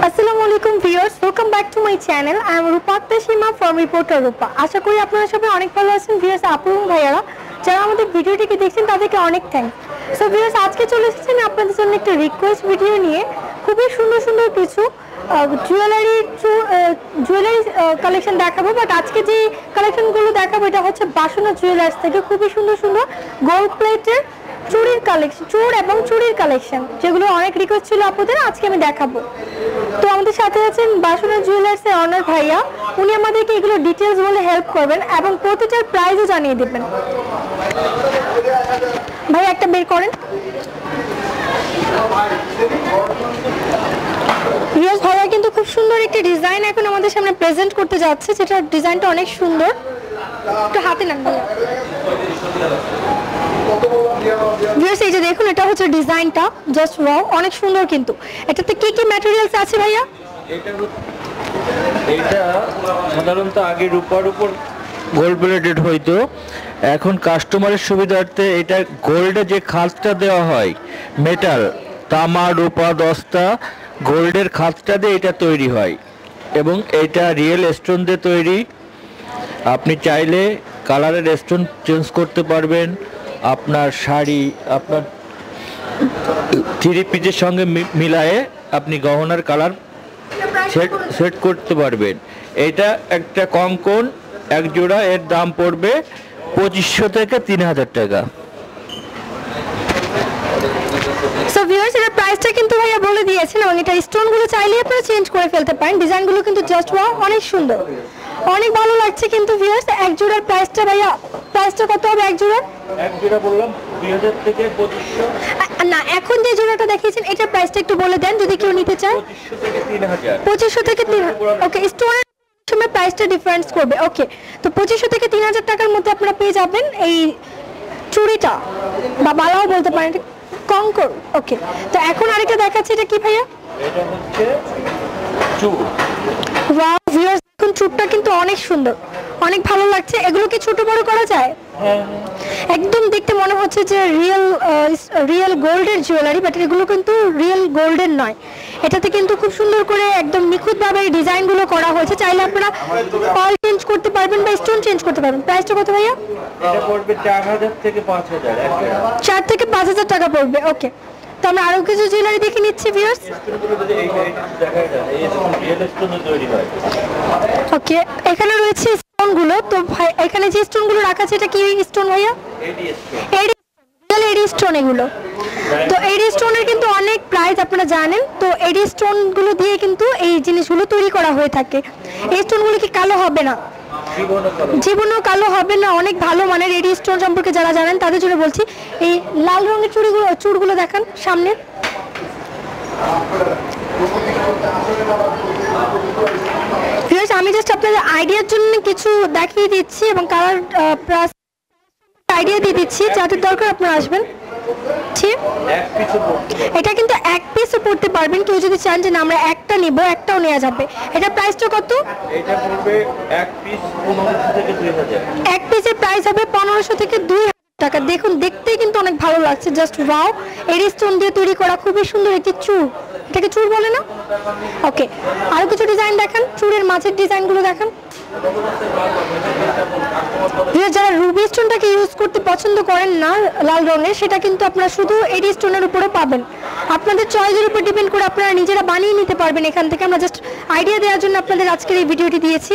আসসালামুয়ালাইকুম viewers, welcome back to my channel. I am Rupatta Seema from reporter Rupa. আশা করি আপনারা সবাই অনেক ভালো আছেন। ভিউয়ার্স, আপু এবং ভাইয়ারা যারা আমাদের ভিডিওটিকে দেখছেন তাদেরকে অনেক থ্যাঙ্কস। সো ভিউয়ার্স, আজকে চলে এসেছি আমি আপনাদের জন্য একটা রিকোয়েস্ট ভিডিও নিয়ে। খুবই সুন্দর সুন্দর কিছু জুয়েলারি কালেকশন দেখাবো। বাট আজকে যে কালেকশনগুলো দেখাবো এটা হচ্ছে বাসনা জুয়েলার্স থেকে খুবই সুন্দর সুন্দর গোল্ড প্লেটের চুড়ির কালেকশন, চুড় এবং চুড়ির কালেকশন, যেগুলো অনেক রিকোয়েস্ট ছিল আপনাদের, আজকে আমি দেখাবো। তো আমাদের সাথে আছেন বাসনা জুয়েলার্সের অনার ভাইয়া। উনি আমাদেরকে এগুলো ডিটেলস বলে হেল্প করবেন এবং প্রতিটার প্রাইসও জানিয়ে দেবেন। ভাই একটা বের করেন। রিয়াজ ভাইয়া কিন্তু খুব সুন্দর একটা ডিজাইন এখন আমাদের সামনে প্রেজেন্ট করতে যাচ্ছে, যেটা ডিজাইনটা অনেক সুন্দর। একটু হাতে নেন ভাইয়া। ভিউয়ার্স, এই যে দেখুন, এটা হচ্ছে ডিজাইনটা, জাস্ট ওয়াও, অনেক সুন্দর। কিন্তু এটাতে কি কি ম্যাটেরিয়ালস আছে ভাইয়া? এটা সাধারণত আগে রূপার উপর গোল্ড প্লেটেড হইতো, এখন কাস্টমারের সুবিধার্থে এটা গোল্ডের যে খাঁজটা দেওয়া হয়, মেটাল, তামা, রূপা, দস্তা, গোল্ডের খাঁজটা দিয়ে এটা তৈরি হয় এবং এটা রিয়েল স্টোন দিয়ে তৈরি। আপনি চাইলে কালারের স্টোন চেঞ্জ করতে পারবেন, আপনার শাড়ি, আপনার থ্রি পিসের সঙ্গে মিলায়ে আপনি গহনার কালার সেট করতে পারবেন। এটা একটা কঙ্কন এক জোড়া, এর দাম পড়বে 2500 থেকে 3000 টাকা। সো ভিউয়ার্স, এর প্রাইসটা কিন্তু ভাইয়া বলে দিয়েছেন এবং এটা স্টোনগুলো চাইলে আপনারা চেঞ্জ করে ফেলতে পারেন। ডিজাইনগুলো কিন্তু জাস্ট ওয়াও, অনেক সুন্দর, অনেক ভালো লাগছে। কিন্তু ভিউয়ার্স, এক জোড়ার প্রাইসটা ভাইয়া, প্রাইসটা কত হবে এক জোড়ার? এক জোড়া বললাম 2000 থেকে 2500। না, এখন যে জোড়াটা দেখিয়েছেন এটার প্রাইসটা একটু বলে দেন যদি কেউ নিতে চায়। 2500 থেকে 3000। 2500 থেকে 3000। ওকে, স্টোনের সময় প্রাইসটা ডিফারেন্স করবে। ওকে, তো 2500 থেকে 3000 টাকার মধ্যে আপনারা পেয়ে যাবেন এই চুড়িটা, বা বালাও বলতে পারেন, কঙ্কর। ওকে, তো এখন আরেকটা দেখাচ্ছি, এটা কি ভাইয়া? এটা হচ্ছে চুড়। ওয়াও ভিউয়ার্স, দেখুন চুড়টা কিন্তু অনেক সুন্দর, অনেক ভালো লাগছে। এগুলো কি ছোট বড় করা যায়? একদম দেখতে মনে হচ্ছে যে রিয়েল গোল্ডের জুয়েলারি, বাট এগুলো কিন্তু রিয়েল গোল্ডের নয়। এটাতে কিন্তু খুব সুন্দর করে একদম নিখুঁতভাবে এই ডিজাইনগুলো করা হয়েছে। চাইলে আপনারা পাল চেঞ্জ করতে পারবেন বা স্টোন চেঞ্জ করতে পারবেন। প্রাইসটা কত ভাইয়া? এটা পড়বে 4000 থেকে 5000। 4 থেকে 5000 টাকা পড়বে। ওকে, তো আমরা আরো কিছু জুয়েলারি দেখে নিচ্ছি ভিউয়ার্স। ওকে, এখানে রয়েছে স্টোনগুলো। তো ভাই, এখানে যে স্টোনগুলো রাখা আছে এটা কি স্টোন ভাইয়া? এডি স্টোন এগুলো। তো এডি স্টোনের কিন্তু অনেক প্রাইস আপনারা জানেন। তো এডি স্টোনগুলো দিয়ে কিন্তু এই জিনিসগুলো তৈরি করা হয়ে থাকে। এই স্টোনগুলো কি কালো হবে না? জীবনেও কালো হবে না, অনেক ভালো মানের। এডি স্টোন সম্পর্কে যারা জানেন তাদের জন্য বলছি। এই লাল রঙের চুড়গুলো দেখান সামনে। আমি জাস্ট আপনাদের আইডিয়ার জন্য কিছু দেখিয়ে দিচ্ছি এবং কালার প্লাস আইডিয়া দিয়ে দিচ্ছি, যাদের দরকার আপনারা আসবেন। ঠিক, এটা কিন্তু এক পিসও পড়তে পারবেন। কেউ যদি চান যে না আমরা একটা নিব, একটাও নেওয়া যাবে। এটা প্রাইসটা কত? এটা পড়বে এক পিস 1500 থেকে 2000। এক পিসের প্রাইস হবে 1500 থেকে 2000 টাকা। দেখুন, দেখতেই কিন্তু অনেক ভালো লাগছে, জাস্ট ওয়াও। এডি স্টোন দিয়ে তৈরি করা খুবই সুন্দর একটি চুড়। এটাকে চুড় বলে না? ওকে, আরো কিছু ডিজাইন দেখান, চুড়ের মাঝের ডিজাইনগুলো দেখান। যারা রুবি স্টোনটাকে ইউজ করতে পছন্দ করেন না লাল রঙের, সেটা কিন্তু আপনারা শুধু এডি স্টোনের উপরে পাবেন। আপনাদের চয়েসের উপর ডিপেন্ড করে আপনারা নিজেরা বানিয়ে নিতে পারবেন এখান থেকে। আমরা জাস্ট আইডিয়া দেওয়ার জন্য আপনাদের আজকের এই ভিডিওটি দিয়েছি।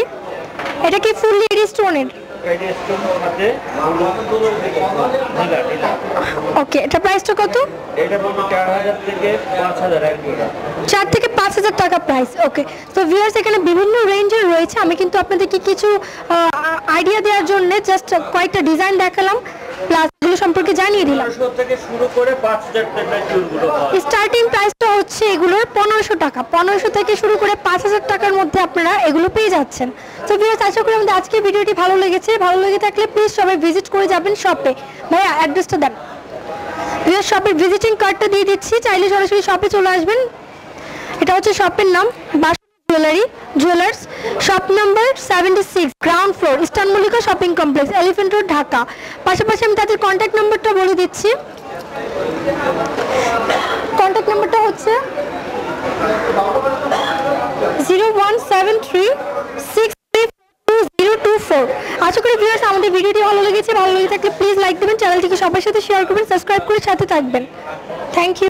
এটা কি ফুললি এডি স্টোনের? ওকে, এটা প্রাইসটা কত? এটা পড়বে 4000 থেকে 5000 এক জোড়া। 4 থেকে 5000 টাকা প্রাইস। ওকে, তো ভিউয়ার্স, এখানে বিভিন্ন রেঞ্জের রয়েছে। আমি কিন্তু আপনাদেরকে কিছু আইডিয়া দেওয়ার জন্য জাস্ট কয়েকটা ডিজাইন দেখালাম, প্লাস এগুলো সম্পর্কে জানিয়ে দিলাম। 1500 থেকে শুরু করে 5000 টাকা চুড়গুলো। স্টার্টিং প্রাইসটা হচ্ছে এগুলোর 1500 টাকা। 1500 থেকে শুরু করে 5000 টাকার মধ্যে আপনারা এগুলো পেয়ে যাচ্ছেন। তো ভিউয়ার্স, আশা করি আমাদের আজকের ভিডিওটি ভালো লেগেছে। ভালো লেগে থাকলে প্লিজ সবাই ভিজিট করে যাবেন শপে। ভাইয়া অ্যাড্রেসটা দেন। ভিউয়ার্স, শপের ভিজিটিং কার্ডটা দিয়ে দিচ্ছি, চাইলে সরাসরি শপে চলে আসবেন। এটা হচ্ছে শপের নাম, বাসনা jewellers, shop number 76, ground floor, eastern Mallika shopping complex, elephant road, Dhaka. পাশাপাশি আমি তাদের কন্ট্যাক্ট নাম্বারটা বলে দিচ্ছি। কন্ট্যাক্ট নাম্বারটা হচ্ছে 0173632024। আশা করি ভিউয়ার্স আমাদের ভিডিওটি ভালো লেগেছে, ভালো লেগে থাকলে প্লিজ লাইক দেবেন, চ্যানেলটিকে সবার সাথে শেয়ার করবেন, সাবস্ক্রাইব করে সাথে থাকবেন। Thank you.